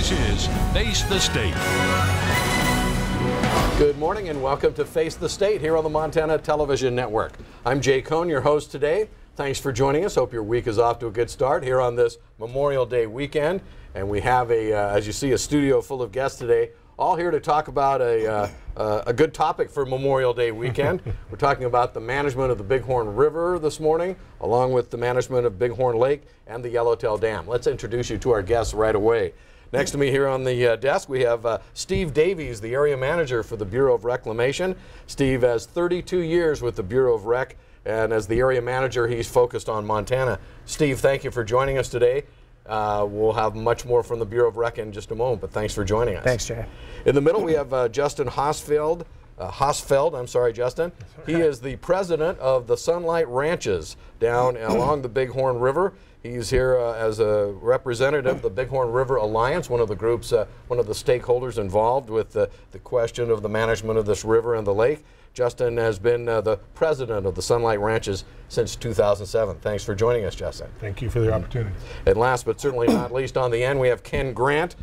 This is Face the State. Good morning and welcome to Face the State here on the Montana Television Network. I'm Jay Cohn, your host today. Thanks for joining us. Hope your week is off to a good start here on this Memorial Day weekend. And we have, as you see, a studio full of guests today, all here to talk about a good topic for Memorial Day weekend. We're talking about the management of the Bighorn River this morning, along with the management of Bighorn Lake and the Yellowtail Dam. Let's introduce you to our guests right away. Next to me here on the desk, we have Steve Davies, the area manager for the Bureau of Reclamation. Steve has 32 years with the Bureau of Rec, and as the area manager, he's focused on Montana. Steve, thank you for joining us today. We'll have much more from the Bureau of Rec in just a moment, but thanks for joining us. Thanks, Jay. In the middle, we have Justin Hosfeld. I'm sorry, Justin. He is the president of the Sunlight Ranches down along the Bighorn River. He's here as a representative of the Bighorn River Alliance, one of the groups, one of the stakeholders involved with the question of the management of this river and the lake. Justin has been the president of the Sunlight Ranches since 2007. Thanks for joining us, Justin. Thank you for the opportunity. And last but certainly not least on the end, we have Ken Grant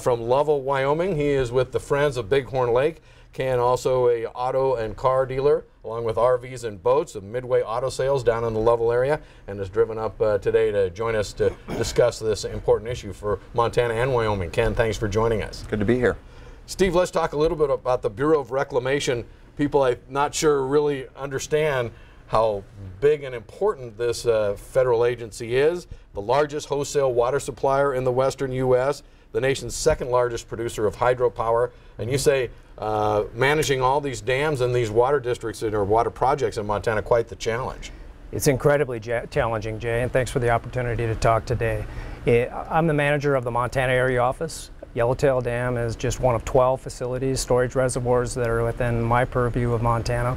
from Lovell, Wyoming. He is with the Friends of Bighorn Lake. Ken, also a auto and car dealer, along with RVs and boats of Midway Auto Sales down in the Lovell area, and has driven up today to join us to discuss this important issue for Montana and Wyoming. Ken, thanks for joining us. Good to be here. Steve, let's talk a little bit about the Bureau of Reclamation. People I'm not sure really understand how big and important this federal agency is. The largest wholesale water supplier in the western U.S., the nation's second largest producer of hydropower, and you say managing all these dams and these water districts or water projects in Montana, quite the challenge. It's incredibly challenging, Jay, and thanks for the opportunity to talk today. I'm the manager of the Montana Area Office. Yellowtail Dam is just one of 12 facilities, storage reservoirs that are within my purview of Montana.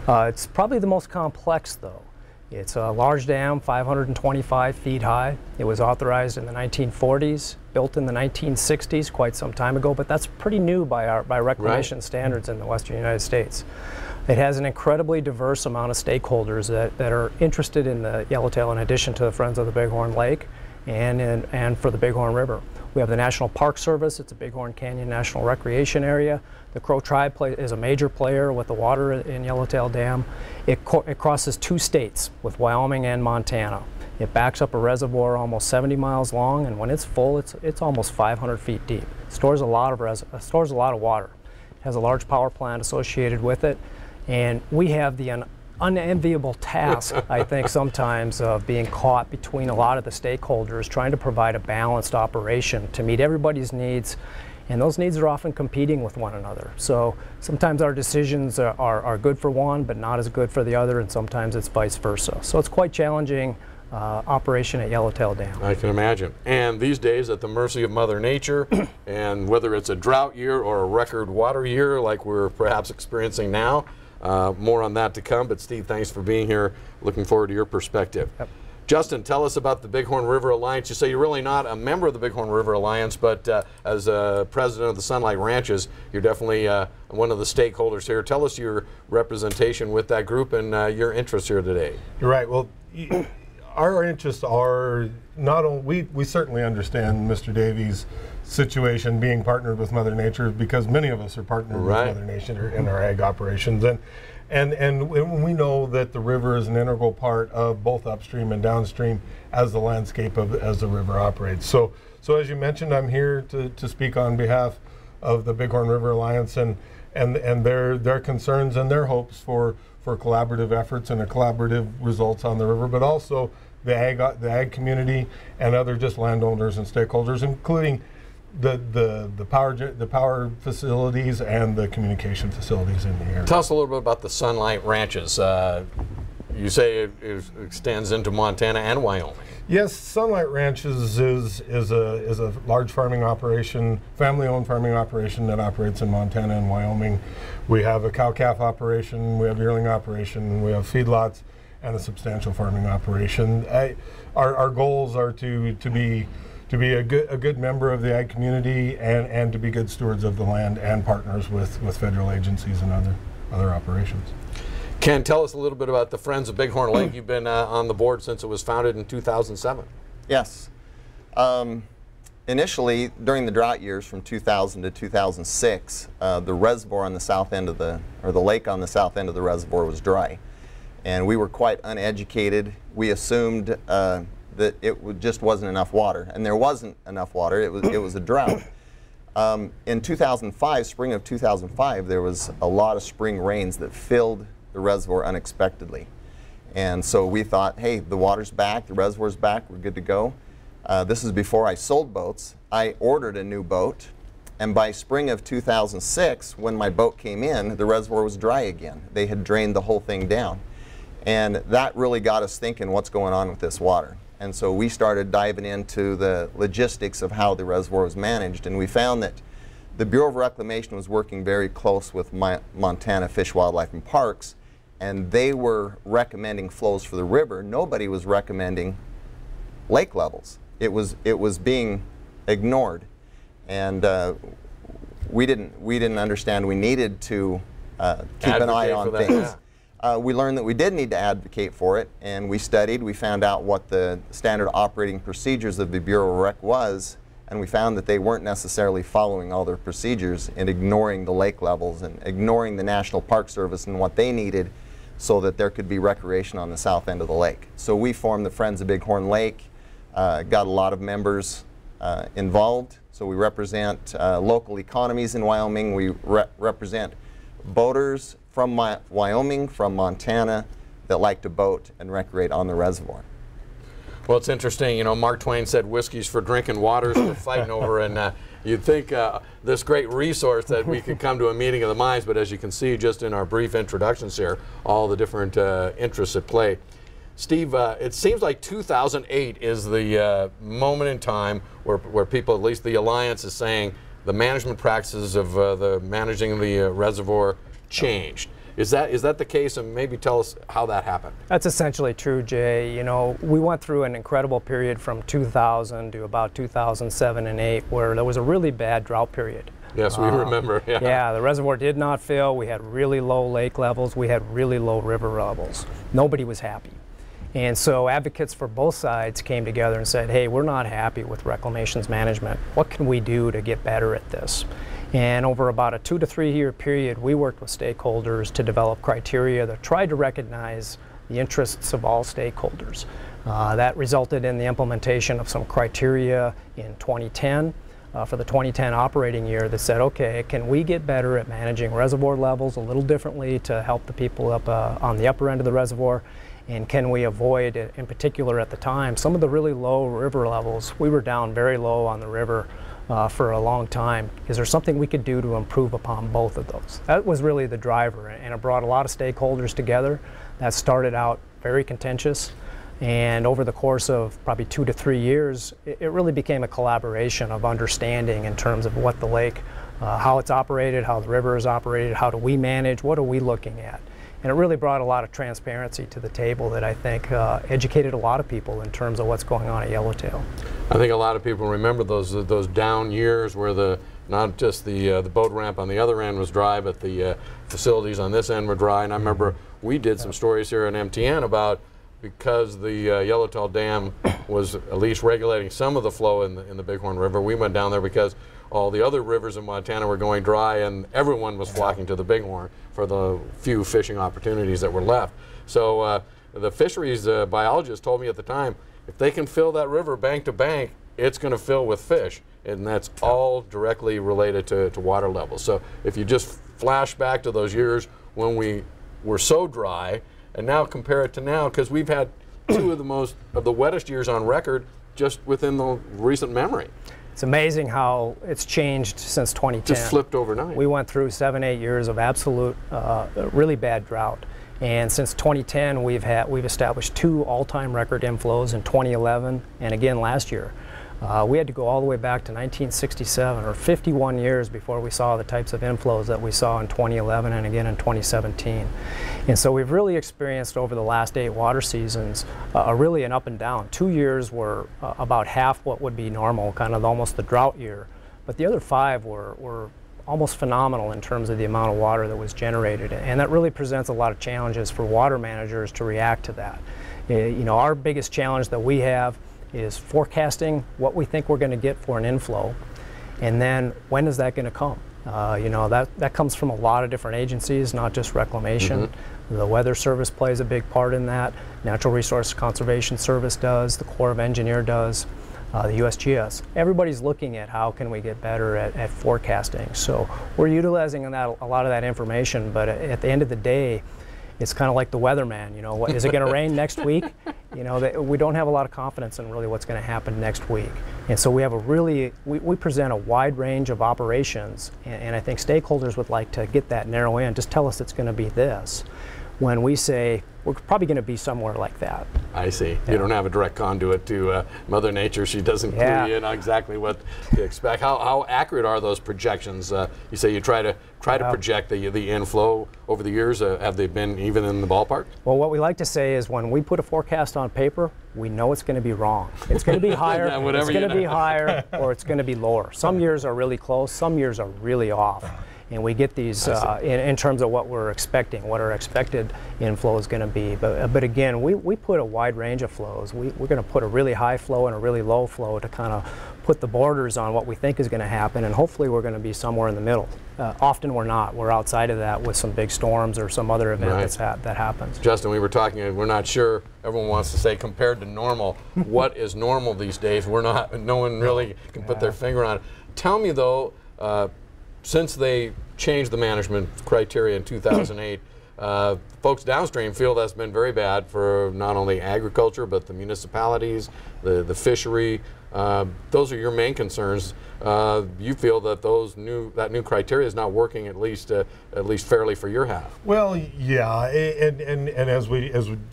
It's probably the most complex, though. It's a large dam, 525 feet high. It was authorized in the 1940s, built in the 1960s, quite some time ago, but that's pretty new by reclamation standards in the western United States. It has an incredibly diverse amount of stakeholders that are interested in the Yellowtail, in addition to the Friends of the Bighorn Lake and for the Bighorn River. We have the National Park Service. It's a Bighorn Canyon National Recreation Area. The Crow Tribe is a major player with the water in Yellowtail Dam. It crosses two states with Wyoming and Montana. It backs up a reservoir almost 70 miles long, and when it's full, it's almost 500 feet deep. It stores a lot of water. It has a large power plant associated with it, and we have the unenviable task, I think, sometimes of being caught between a lot of the stakeholders, trying to provide a balanced operation to meet everybody's needs, and those needs are often competing with one another. So sometimes our decisions are good for one, but not as good for the other, and sometimes it's vice versa. So it's quite challenging operation at Yellowtail Dam. I can imagine. And these days, at the mercy of Mother Nature, and whether it's a drought year or a record water year like we're perhaps experiencing now, more on that to come, but Steve, thanks for being here. Looking forward to your perspective. Yep. Justin, tell us about the Bighorn River Alliance. You say you're really not a member of the Bighorn River Alliance, but as president of the Sunlight Ranches, you're definitely one of the stakeholders here. Tell us your representation with that group and your interests here today. You're right. Well, our interests are not only, we certainly understand Mr. Davies' situation being partnered with Mother Nature, because many of us are partnered with Mother Nature in our ag operations, and we know that the river is an integral part of both upstream and downstream as the landscape as the river operates. So as you mentioned, I'm here to speak on behalf of the Bighorn River Alliance and their concerns and their hopes for collaborative efforts and collaborative results on the river, but also the ag community and other just landowners and stakeholders, including the power facilities and the communication facilities in the area. Tell us a little bit about the Sunlight Ranches. You say it extends into Montana and Wyoming. Yes, Sunlight Ranches is a large farming operation, family-owned farming operation that operates in Montana and Wyoming. We have a cow-calf operation, we have yearling operation, we have feedlots, and a substantial farming operation. Our goals are to be a good member of the ag community and to be good stewards of the land and partners with federal agencies and other operations. Ken, tell us a little bit about the Friends of Bighorn Lake. You've been on the board since it was founded in 2007. Yes. initially, during the drought years from 2000 to 2006, the reservoir on the south end of the lake on the south end of the reservoir was dry. And we were quite uneducated. We assumed that it just wasn't enough water. And there wasn't enough water. It was a drought. In 2005, spring of 2005, there was a lot of spring rains that filled the reservoir unexpectedly. And so we thought, hey, the water's back, the reservoir's back, we're good to go. This is before I sold boats. I ordered a new boat, and by spring of 2006, when my boat came in, the reservoir was dry again. They had drained the whole thing down. And that really got us thinking, what's going on with this water? And so we started diving into the logistics of how the reservoir was managed, and we found that the Bureau of Reclamation was working very close with Montana Fish, Wildlife, and Parks, and they were recommending flows for the river. Nobody was recommending lake levels. It was being ignored, and we didn't understand we needed to keep an eye on things. We learned that we did need to advocate for it, and we studied. We found out what the standard operating procedures of the Bureau of Rec was, and we found that they weren't necessarily following all their procedures and ignoring the lake levels and ignoring the National Park Service and what they needed so that there could be recreation on the south end of the lake. So we formed the Friends of Bighorn Lake, got a lot of members involved. So we represent local economies in Wyoming. We represent boaters from Wyoming, from Montana, that like to boat and recreate on the reservoir. Well, it's interesting, you know, Mark Twain said whiskey's for drinking, water's for fighting over, and you'd think this great resource that we could come to a meeting of the minds, but as you can see just in our brief introductions here, all the different interests at play. Steve, it seems like 2008 is the moment in time where people, at least the Alliance, is saying the management practices of the managing the reservoir changed. Is that the case? And maybe tell us how that happened. That's essentially true, Jay. You know, we went through an incredible period from 2000 to about 2007 and 8 where there was a really bad drought period. Yes, we remember. Yeah. Yeah, the reservoir did not fill. We had really low lake levels. We had really low river levels. Nobody was happy. And so advocates for both sides came together and said, hey, we're not happy with reclamation's management. What can we do to get better at this? And over about a 2 to 3 year period, we worked with stakeholders to develop criteria that tried to recognize the interests of all stakeholders. That resulted in the implementation of some criteria in 2010 for the 2010 operating year that said, okay, can we get better at managing reservoir levels a little differently to help the people up on the upper end of the reservoir? And can we avoid, in particular at the time, some of the really low river levels? We were down very low on the river for a long time. Is there something we could do to improve upon both of those? That was really the driver, and it brought a lot of stakeholders together. That started out very contentious, and over the course of probably 2 to 3 years, it really became a collaboration of understanding in terms of what the lake, how it's operated, how the river is operated, how do we manage, what are we looking at? And it really brought a lot of transparency to the table that I think educated a lot of people in terms of what's going on at Yellowtail. I think a lot of people remember those down years where not just the boat ramp on the other end was dry, but the facilities on this end were dry. And I remember we did some stories here in MTN about because the Yellowtail Dam was at least regulating some of the flow in the Bighorn River. We went down there because all the other rivers in Montana were going dry, and everyone was flocking to the Bighorn for the few fishing opportunities that were left. So the fisheries biologist told me at the time, if they can fill that river bank to bank, it's going to fill with fish, and that's all directly related to water levels. So if you just flash back to those years when we were so dry, and now compare it to now, because we've had two of the wettest years on record just within the recent memory. It's amazing how it's changed since 2010. Just flipped overnight. We went through 7-8 years of absolute, really bad drought. And since 2010, we've established 2 all-time record inflows in 2011 and again last year. We had to go all the way back to 1967, or 51 years before we saw the types of inflows that we saw in 2011 and again in 2017. And so we've really experienced over the last 8 water seasons really an up and down. 2 years were about half what would be normal, kind of almost the drought year. But the other 5 were almost phenomenal in terms of the amount of water that was generated. And that really presents a lot of challenges for water managers to react to that. You know, our biggest challenge that we have is forecasting what we think we're going to get for an inflow, and then when is that going to come? You know, that comes from a lot of different agencies, not just reclamation. The Weather Service plays a big part in that. Natural Resource Conservation Service does. The Corps of Engineers does. The USGS. Everybody's looking at how can we get better at forecasting. So we're utilizing that, a lot of that information, but at the end of the day, it's kind of like the weatherman. You know, what, is it going to rain next week? You know, we don't have a lot of confidence in really what's going to happen next week. And so we have a really, we present a wide range of operations, and I think stakeholders would like to get that narrow in. Just tell us it's going to be this. When we say, we're probably going to be somewhere like that. I see. Yeah. You don't have a direct conduit to Mother Nature. She doesn't clue you in on exactly what to expect. How accurate are those projections? You say you try to project the inflow over the years. Have they been even in the ballpark? Well, what we like to say is when we put a forecast on paper, we know it's going to be wrong. It's going to be higher, it's going to be higher, or it's going to be lower. Some years are really close, some years are really off. And we get these in terms of what we're expecting, what our expected inflow is going to be. But again, we put a wide range of flows. We're going to put a really high flow and a really low flow to kind of put the borders on what we think is going to happen, and hopefully we're going to be somewhere in the middle. Often we're not. We're outside of that with some big storms or some other event that happens. Justin, we were talking, we're not sure, everyone wants to say compared to normal. What is normal these days? We're not, no one really can put their finger on it. Tell me though, since they changed the management criteria in 2008, folks downstream feel that's been very bad for not only agriculture but the municipalities, the fishery. Those are your main concerns. You feel that that new criteria is not working at least fairly for your half. Well, yeah, and as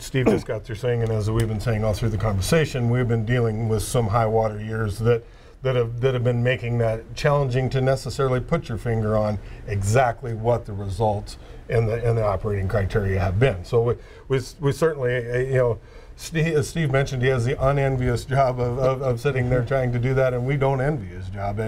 Steve just got through saying, and as we've been saying all through the conversation, we've been dealing with some high water years that have been making that challenging to necessarily put your finger on exactly what the results in the operating criteria have been. So we certainly, you know, as Steve mentioned, he has the unenvious job of sitting there trying to do that, and we don't envy his job.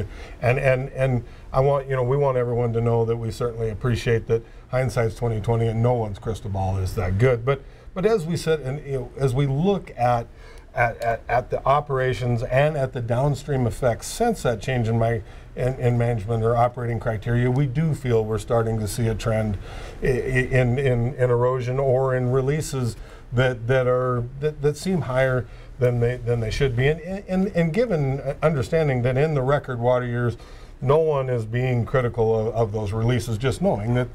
And I want, you know, we want everyone to know that we certainly appreciate that hindsight's 20/20, and no one's crystal ball is that good. But as we said, and you know, as we look at the operations and at the downstream effects since that change in management or operating criteria, we do feel we're starting to see a trend in erosion or in releases that seem higher than they should be. And given understanding that in the record water years, no one is being critical of those releases, just knowing that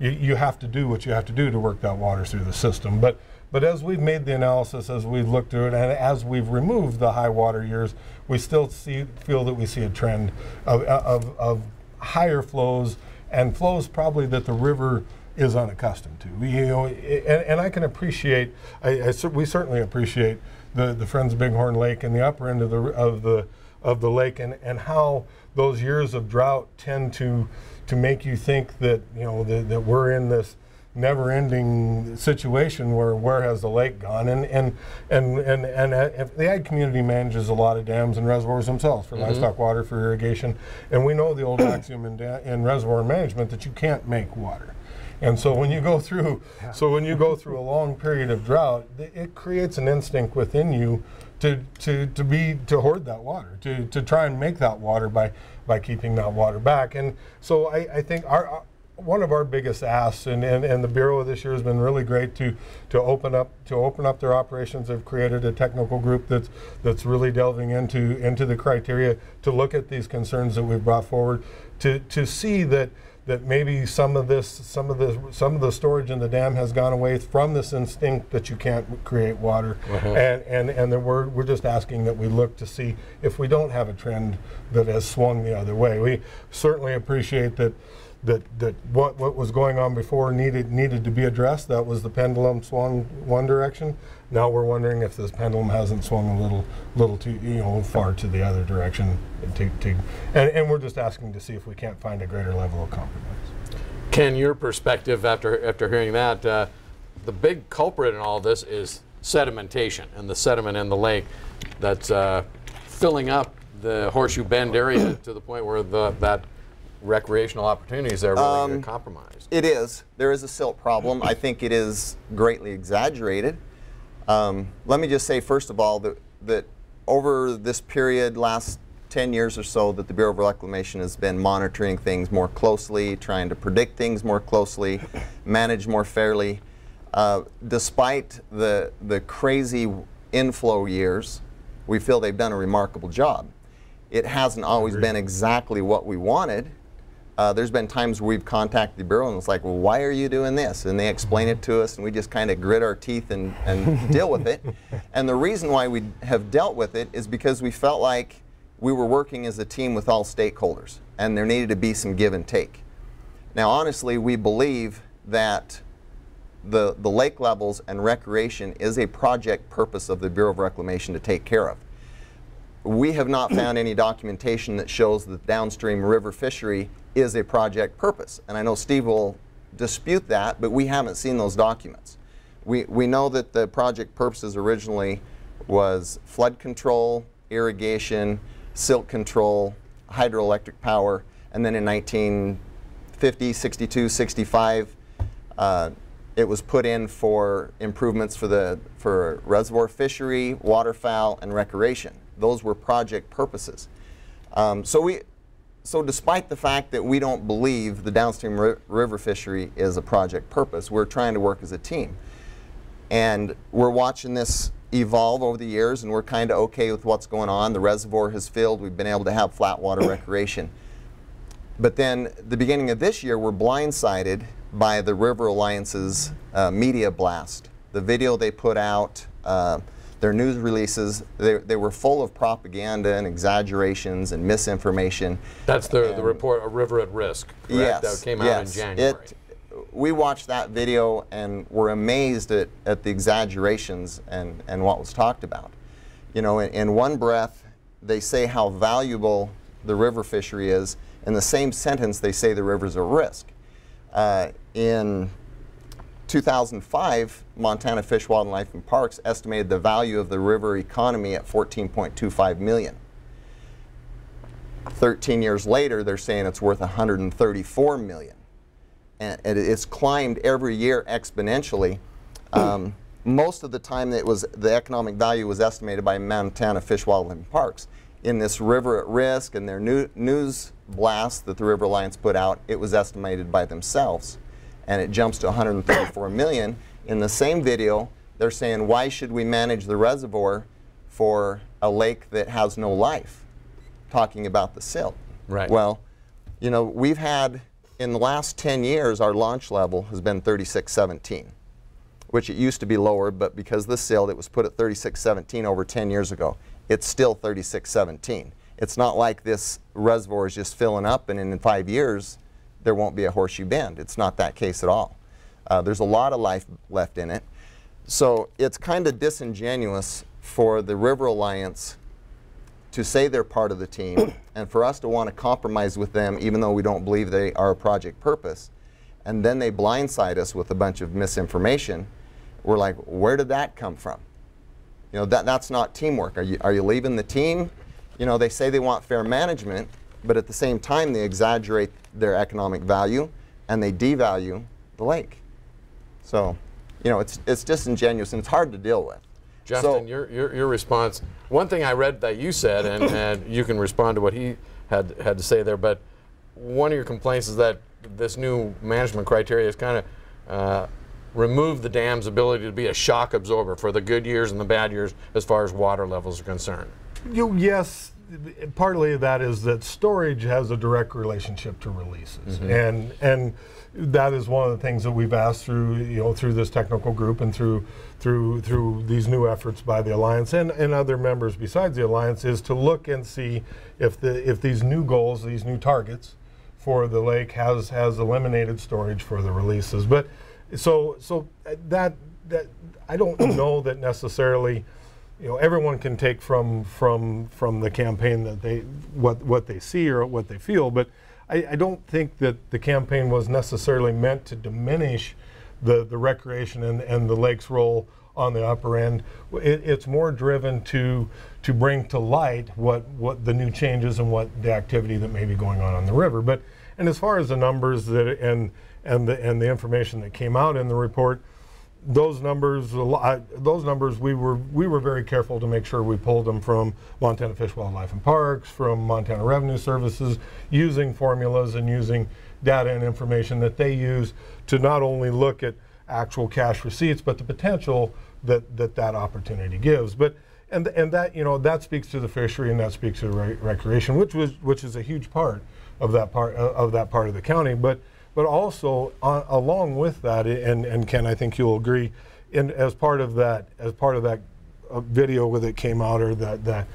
you have to do what you have to do to work that water through the system. But as we've made the analysis, as we've looked through it, and as we've removed the high water years, we still feel that we see a trend of higher flows, and flows probably that the river is unaccustomed to. You know, and I can appreciate, we certainly appreciate the Friends of Bighorn Lake and the upper end of the lake, and how those years of drought tend to make you think that, you know, that we're in this never-ending situation where has the lake gone, and the ag community manages a lot of dams and reservoirs themselves for livestock water, for irrigation, and we know the old axiom in reservoir management that you can't make water. And so when you go through a long period of drought, it creates an instinct within you to hoard that water, to try and make that water by keeping that water back. And so I think one of our biggest asks, and the Bureau this year has been really great to open up their operations. They've created a technical group that's really delving into the criteria to look at these concerns that we've brought forward, to see that maybe some of the storage in the dam has gone away from this instinct that you can't create water, and that we're just asking that we look to see if we don't have a trend that has swung the other way. We certainly appreciate that what was going on before needed to be addressed. That was the pendulum swung one direction. Now we're wondering if this pendulum hasn't swung a little too, you know, far to the other direction. And we're just asking to see if we can't find a greater level of compromise. Ken, your perspective after hearing that, the big culprit in all this is sedimentation, and the sediment in the lake that's filling up the Horseshoe Bend area to the point where that recreational opportunities are really compromised. It is. There is a silt problem. I think it is greatly exaggerated. Let me just say, first of all, that over this period, last 10 years or so, that the Bureau of Reclamation has been monitoring things more closely, trying to predict things more closely, manage more fairly. Despite the crazy inflow years, we feel they've done a remarkable job. It hasn't always been exactly what we wanted. There's been times where we've contacted the Bureau and it's like, well, why are you doing this? And they explain it to us and we just kind of grit our teeth and deal with it. And the reason why we have dealt with it is because we felt like we were working as a team with all stakeholders and there needed to be some give and take. Now honestly, we believe that the lake levels and recreation is a project purpose of the Bureau of Reclamation to take care of. We have not found any documentation that shows that downstream river fishery is a project purpose. And I know Steve will dispute that, but we haven't seen those documents. We know that the project purposes originally was flood control, irrigation, silt control, hydroelectric power, and then in 1950, 62, 65, it was put in for improvements for reservoir fishery, waterfowl, and recreation. Those were project purposes. So despite the fact that we don't believe the downstream river fishery is a project purpose, we're trying to work as a team. And we're watching this evolve over the years and we're kind of okay with what's going on. The reservoir has filled, we've been able to have flat water recreation. But then the beginning of this year we're blindsided by the River Alliance's media blast. The video they put out, their news releases, they were full of propaganda and exaggerations and misinformation. That's the report, A River at Risk, correct? Yes. That came out in January. We watched that video and were amazed at the exaggerations and what was talked about. You know, in one breath, they say how valuable the river fishery is. In the same sentence, they say the river's a risk. In 2005, Montana Fish, Wildlife and Parks estimated the value of the river economy at $14.25 million. 13 years later, they're saying it's worth $134 million. And it's climbed every year exponentially. Most of the time the economic value was estimated by Montana Fish, Wildlife and Parks. In this River at Risk and their news blast that the River Alliance put out, it was estimated by themselves. And it jumps to $134 million. In the same video, they're saying, why should we manage the reservoir for a lake that has no life? Talking about the silt. Right. Well, you know, we've had, in the last 10 years, our launch level has been 3617, which it used to be lower, but because of the silt, it was put at 3617 over 10 years ago. It's still 3617. It's not like this reservoir is just filling up and in 5 years, there won't be a horseshoe bend. It's not that case at all. There's a lot of life left in it. So it's kind of disingenuous for the River Alliance to say they're part of the team and for us to want to compromise with them even though we don't believe they are a project purpose. And then they blindside us with a bunch of misinformation. We're like, where did that come from? You know, that's not teamwork. Are you leaving the team? You know, they say they want fair management, but at the same time they exaggerate their economic value and they devalue the lake. So, you know, it's disingenuous and it's hard to deal with. Justin, your response. One thing I read that you said, and you can respond to what he had to say there, but one of your complaints is that this new management criteria has kind of removed the dam's ability to be a shock absorber for the good years and the bad years as far as water levels are concerned. Yes, partly that is that storage has a direct relationship to releases, and that is one of the things that we've asked through through this technical group and through these new efforts by the Alliance and other members besides the Alliance is to look and see if these new goals, these new targets for the lake has eliminated storage for the releases. But so that I don't know that necessarily. You know, everyone can take from the campaign that what they see or what they feel, but I don't think that the campaign was necessarily meant to diminish the recreation and the lake's role on the upper end. It's more driven to bring to light what the new changes and what the activity that may be going on the river. And as far as the numbers and the information that came out in the report, those numbers, we were very careful to make sure we pulled them from Montana Fish, Wildlife and Parks, from Montana Revenue Services, using formulas and using data and information that they use to not only look at actual cash receipts, but the potential that opportunity gives. But and that, you know, that speaks to the fishery and that speaks to recreation, which is a huge part of that part of the county. But also along with that, and Ken, I think you'll agree, as part of that video that came out, or the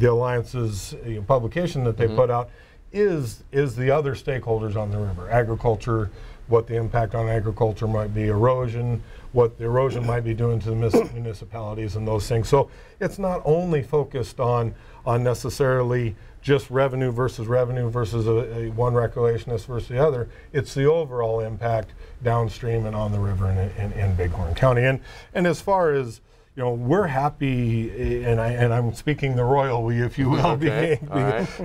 Alliance's publication that they put out, is the other stakeholders on the river, agriculture, what the impact on agriculture might be, erosion, what the erosion might be doing to the municipalities and those things. So it's not only focused on necessarily just revenue versus a one recreationist versus the other. It's the overall impact downstream and on the river in Bighorn County. And as far as, you know, we're happy, and I'm speaking the royal we, if you will, Okay.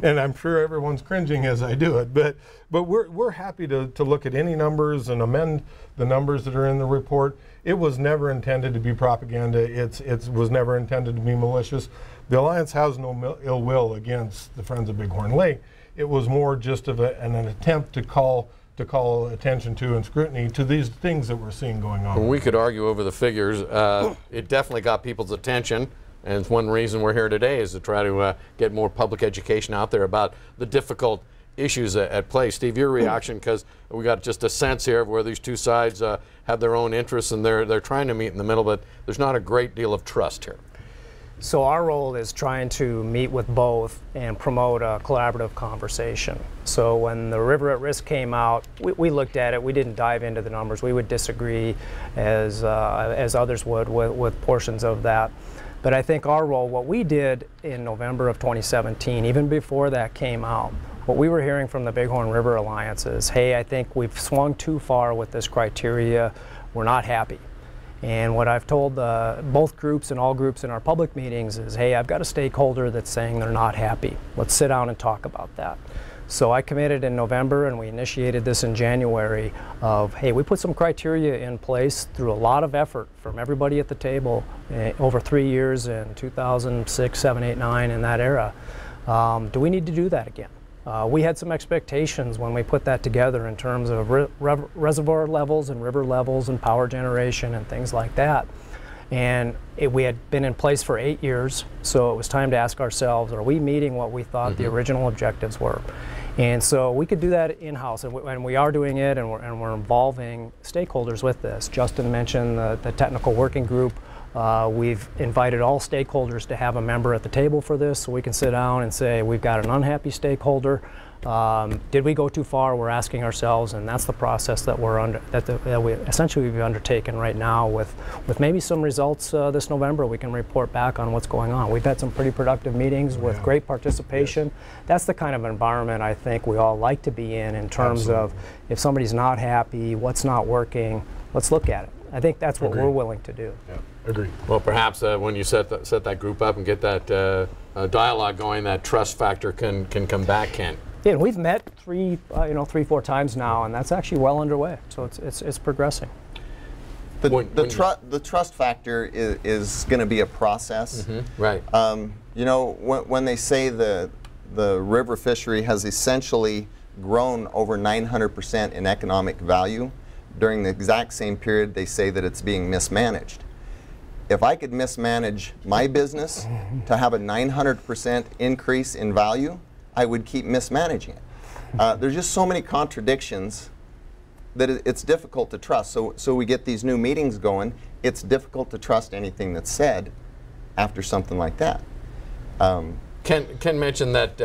and I'm sure everyone's cringing as I do it, but we're happy to look at any numbers and amend the numbers that are in the report. It was never intended to be propaganda. It was never intended to be malicious. The Alliance has no ill will against the Friends of Bighorn Lake. It was more just of an attempt to call attention to and scrutiny to these things that we're seeing going on. Well, we could argue over the figures. It definitely got people's attention, and it's one reason we're here today is to try to get more public education out there about the difficult issues at play. Steve, your reaction, because we got just a sense here of where these two sides have their own interests and they're trying to meet in the middle, but there's not a great deal of trust here. So our role is trying to meet with both and promote a collaborative conversation. So when the River at Risk came out, we looked at it. We didn't dive into the numbers. We would disagree as others would with portions of that. But I think our role, what we did in November of 2017, even before that came out, what we were hearing from the Bighorn River Alliance is, hey, I think we've swung too far with this criteria. We're not happy. And what I've told both groups and all groups in our public meetings is, hey, I've got a stakeholder that's saying they're not happy. Let's sit down and talk about that. So I committed in November, and we initiated this in January of, hey, we put some criteria in place through a lot of effort from everybody at the table over 3 years in 2006, 7, 8, 9, in that era. Do we need to do that again? We had some expectations when we put that together in terms of reservoir levels and river levels and power generation and things like that. And we had been in place for 8 years, so it was time to ask ourselves, are we meeting what we thought the original objectives were? And so we could do that in-house, and we are doing it, and we're involving stakeholders with this. Justin mentioned the technical working group. We've invited all stakeholders to have a member at the table for this, so we can sit down and say, we've got an unhappy stakeholder. Did we go too far? We're asking ourselves, and that's the process that we essentially we've undertaken right now with maybe some results this November. We can report back on what's going on. We've had some pretty productive meetings with great participation. Yes. That's the kind of environment I think we all like to be in terms of if somebody's not happy, what's not working, let's look at it. I think that's what we're willing to do. Yeah. Agree. Well, perhaps when you set that group up and get that dialogue going, that trust factor can come back, Ken. Yeah, and we've met 3, 4 times now, and that's actually well underway. So it's progressing. The trust factor is going to be a process. Right. You know, when they say the river fishery has essentially grown over 900% in economic value, during the exact same period they say that it's being mismanaged. If I could mismanage my business to have a 900% increase in value, I would keep mismanaging it. There's just so many contradictions that it's difficult to trust. So we get these new meetings going. It's difficult to trust anything that's said after something like that. Ken mentioned that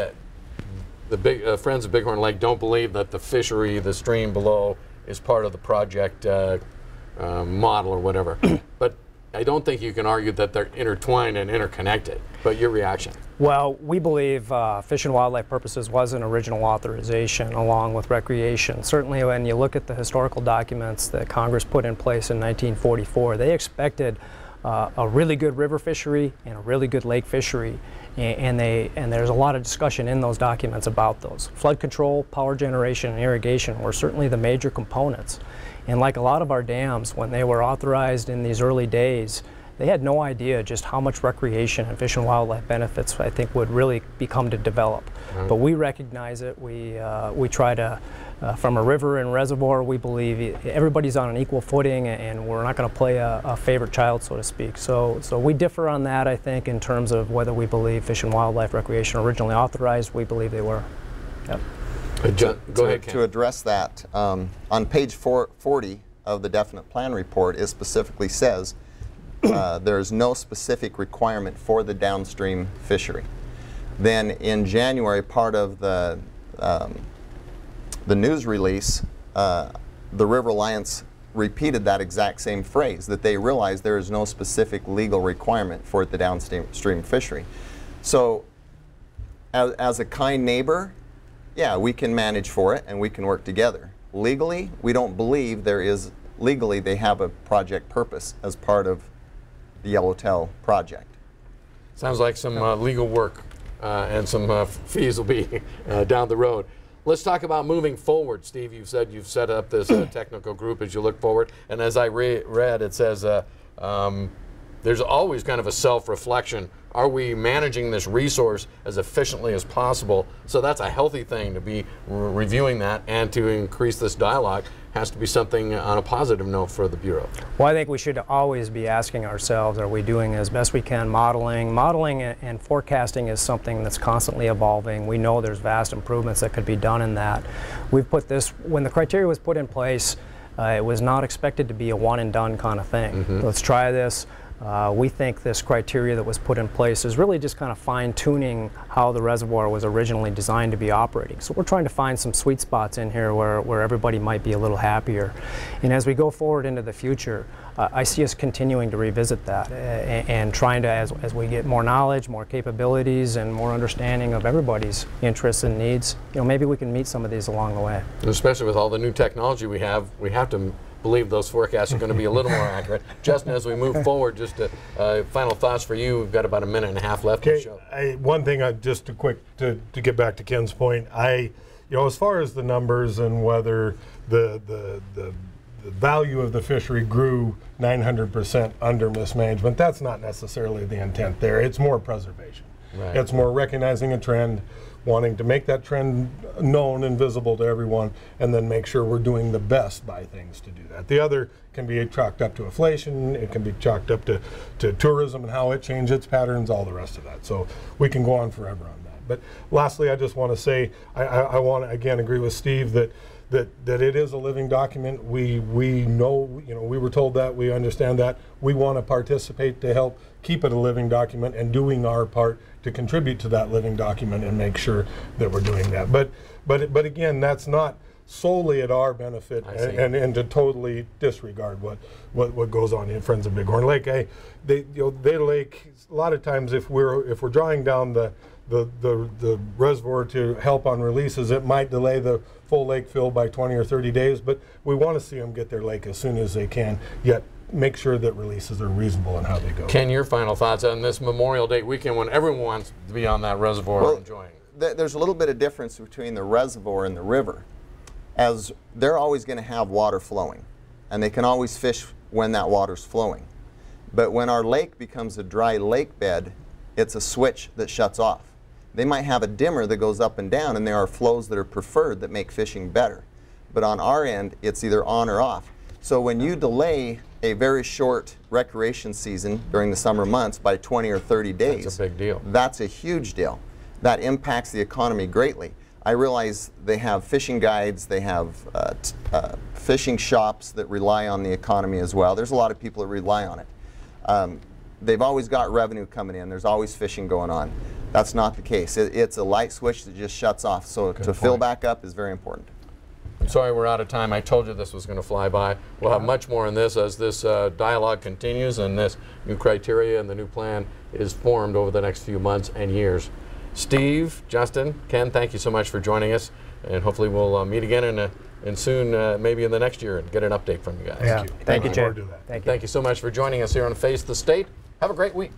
the Friends of Bighorn Lake don't believe that the fishery, the stream below, is part of the project model or whatever. But I don't think you can argue that they're intertwined and interconnected. But your reaction? Well, we believe Fish and Wildlife Purposes was an original authorization along with recreation. Certainly when you look at the historical documents that Congress put in place in 1944, they expected a really good river fishery and a really good lake fishery. and there's a lot of discussion in those documents about those. Flood control, power generation, and irrigation were certainly the major components. And like a lot of our dams, when they were authorized in these early days, they had no idea just how much recreation and fish and wildlife benefits I think would really become to develop. But we recognize it. We try to, from a river and reservoir, we believe everybody's on an equal footing, and we're not going to play a favorite child, so to speak. So we differ on that, I think, in terms of whether we believe fish and wildlife recreation originally authorized. We believe they were. Yep. Go ahead, Ken. To address that, on page 40 of the definite plan report, it specifically says there is no specific requirement for the downstream fishery. Then in January, part of the news release, the River Alliance repeated that exact same phrase, that they realized there is no specific legal requirement for the downstream fishery. So as a kind neighbor, yeah, we can manage for it and we can work together. Legally, we don't believe there is, legally they have a project purpose as part of the Yellowtail project. Sounds like some legal work and some fees will be down the road. Let's talk about moving forward. Steve, you've said you've set up this technical group as you look forward, and as I read, it says there's always kind of a self-reflection. Are we managing this resource as efficiently as possible? So that's a healthy thing to be reviewing that, and to increase this dialogue has to be something on a positive note for the Bureau. Well, I think we should always be asking ourselves, are we doing as best we can modeling? Modeling and forecasting is something that's constantly evolving. We know there's vast improvements that could be done in that. We've put this, when the criteria was put in place, it was not expected to be a one and done kind of thing. Let's try this. We think this criteria that was put in place is really just kind of fine-tuning how the reservoir was originally designed to be operating. So we're trying to find some sweet spots in here where everybody might be a little happier. And as we go forward into the future, I see us continuing to revisit that and trying to, as we get more knowledge, more capabilities, and more understanding of everybody's interests and needs, maybe we can meet some of these along the way. And especially with all the new technology we have to believe those forecasts are going to be a little more accurate. Justin, as we move forward, just final thoughts for you. We've got about a minute and a half left in the show. One thing, just to get back to Ken's point, as far as the numbers and whether the value of the fishery grew 900% under mismanagement, that's not necessarily the intent there. It's more preservation. Right. It's more recognizing a trend, wanting to make that trend known and visible to everyone, and then make sure we're doing the best by things to do that. The other can be chalked up to inflation, it can be chalked up to tourism and how it changed its patterns, all the rest of that. So we can go on forever on that. But lastly, I just want to say, I want to again agree with Steve that it is a living document. We know, we were told that, we understand that. We want to participate to help keep it a living document and doing our part to contribute to that living document and make sure that we're doing that. But again, that's not solely at our benefit and to totally disregard what goes on in Friends of Bighorn Lake. They lake, a lot of times if we're drawing down the reservoir to help on releases, it might delay the full lake fill by 20 or 30 days, but we want to see them get their lake as soon as they can, yet make sure that releases are reasonable in how they go. Ken, your final thoughts on this Memorial Day weekend when everyone wants to be on that reservoir enjoying? There's a little bit of difference between the reservoir and the river, as they're always going to have water flowing, and they can always fish when that water's flowing. But when our lake becomes a dry lake bed, it's a switch that shuts off. They might have a dimmer that goes up and down, and there are flows that are preferred that make fishing better. But on our end, it's either on or off. So when you delay a very short recreation season during the summer months by 20 or 30 days, that's a big deal. That's a huge deal. That impacts the economy greatly. I realize they have fishing guides, they have fishing shops that rely on the economy as well. There's a lot of people that rely on it. They've always got revenue coming in. There's always fishing going on. That's not the case. It's a light switch that just shuts off. So to fill back up is very important. I'm sorry we're out of time. I told you this was going to fly by. We'll have much more on this as this dialogue continues and this new criteria and the new plan is formed over the next few months and years. Steve, Justin, Ken, thank you so much for joining us, and hopefully we'll meet again and soon, maybe in the next year, and get an update from you guys. Yeah. Thank you, Jay. Thank you so much for joining us here on Face the State. Have a great week.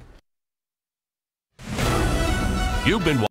You've been